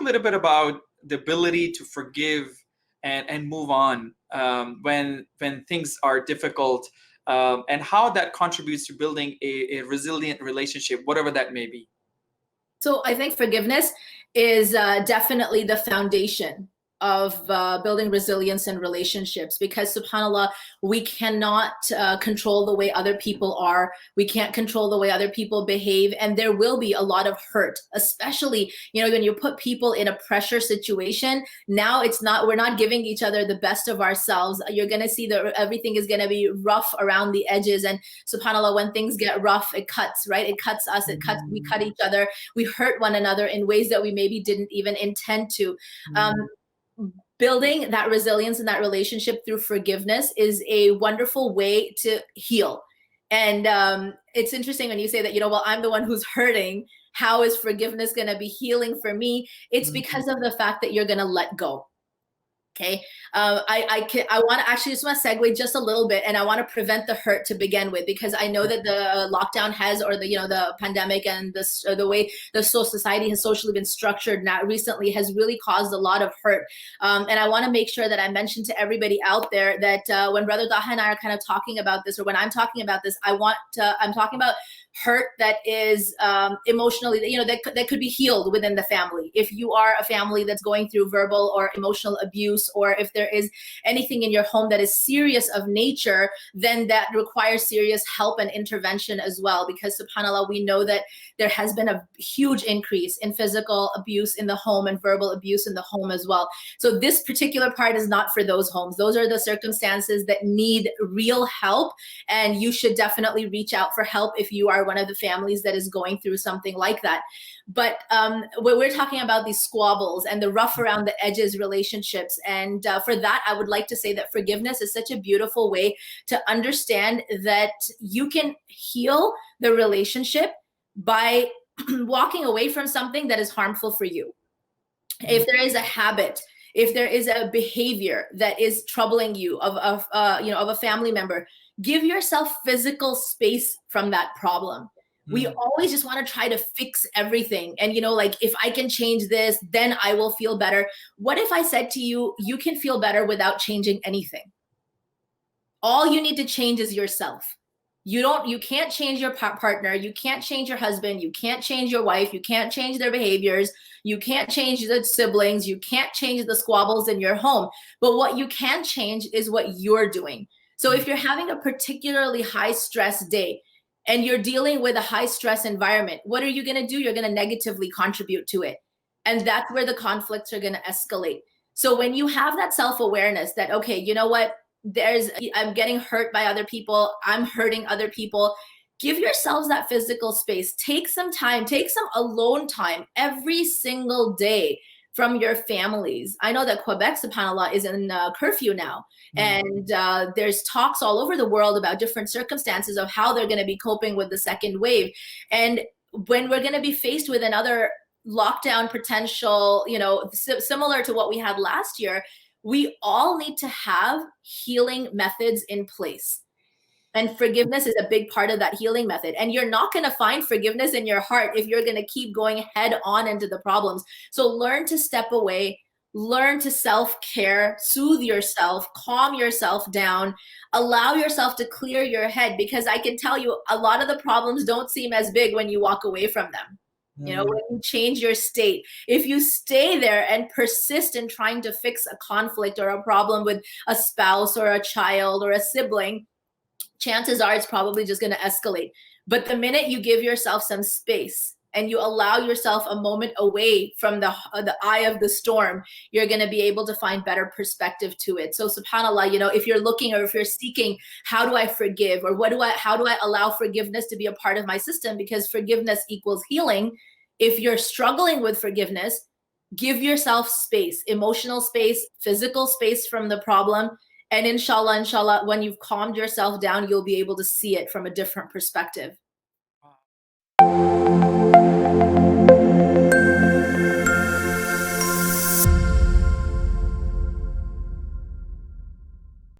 talk a little bit about the ability to forgive and move on when things are difficult, and how that contributes to building a resilient relationship, whatever that may be? So I think forgiveness is definitely the foundation of building resilience in relationships, because subhanAllah, we cannot control the way other people are. We can't control the way other people behave. And there will be a lot of hurt, especially, when you put people in a pressure situation. Now we're not giving each other the best of ourselves. You're going to see that everything is going to be rough around the edges. And subhanAllah, when things get rough, it cuts, right? It cuts us, we cut each other. We hurt one another in ways that we maybe didn't even intend to. Building that resilience in that relationship through forgiveness is a wonderful way to heal. And it's interesting when you say that, well, I'm the one who's hurting. How is forgiveness going to be healing for me? It's because of the fact that you're going to let go. Okay. I just want to segue just a little bit, and I want to prevent the hurt to begin with, because I know that the lockdown has, or the pandemic and the way the society has socially been structured now recently has really caused a lot of hurt. And I want to make sure that I mention to everybody out there that when Brother Taha and I are kind of talking about this, or when I'm talking about this, I'm talking about hurt that is emotionally, that could be healed within the family. If you are a family that's going through verbal or emotional abuse, or if there is anything in your home that is serious of nature, then that requires serious help and intervention as well. Because subhanAllah, we know that there has been a huge increase in physical abuse in the home and verbal abuse in the home as well. So this particular part is not for those homes. Those are the circumstances that need real help, and you should definitely reach out for help if you are one of the families that is going through something like that. But we're talking about these squabbles and the rough around the edges relationships. And for that, I would like to say that forgiveness is such a beautiful way to understand that you can heal the relationship by walking away from something that is harmful for you. If there is a habit, if there is a behavior that is troubling you of a family member, give yourself physical space from that problem. We always just want to try to fix everything. And, like, if I can change this, then I will feel better. What if I said to you, you can feel better without changing anything? All you need to change is yourself. You can't change your partner. You can't change your husband. You can't change your wife. You can't change their behaviors. You can't change the siblings. You can't change the squabbles in your home. But what you can change is what you're doing. So if you're having a particularly high stress day and you're dealing with a high stress environment, what are you going to do? You're going to negatively contribute to it. And that's where the conflicts are going to escalate. So when you have that self-awareness that, okay, you know what? I'm getting hurt by other people. I'm hurting other people. Give yourselves that physical space. Take some time, take some alone time every single day from your families. I know that Quebec, subhanAllah, is in curfew now. And there's talks all over the world about different circumstances of how they're going to be coping with the second wave. And when we're going to be faced with another lockdown potential, similar to what we had last year, we all need to have healing methods in place. And forgiveness is a big part of that healing method. And you're not going to find forgiveness in your heart if you're going to keep going head on into the problems. So learn to step away, learn to self-care, soothe yourself, calm yourself down, allow yourself to clear your head, because I can tell you a lot of the problems don't seem as big when you walk away from them. When you change your state, if you stay there and persist in trying to fix a conflict or a problem with a spouse or a child or a sibling, chances are it's probably just going to escalate. But the minute you give yourself some space and you allow yourself a moment away from the eye of the storm, you're going to be able to find better perspective to it. So subhanAllah, if you're looking, or if you're seeking, how do I forgive, or how do I allow forgiveness to be a part of my system? Because forgiveness equals healing. If you're struggling with forgiveness, give yourself space, emotional space, physical space from the problem. And inshallah, when you've calmed yourself down, you'll be able to see it from a different perspective.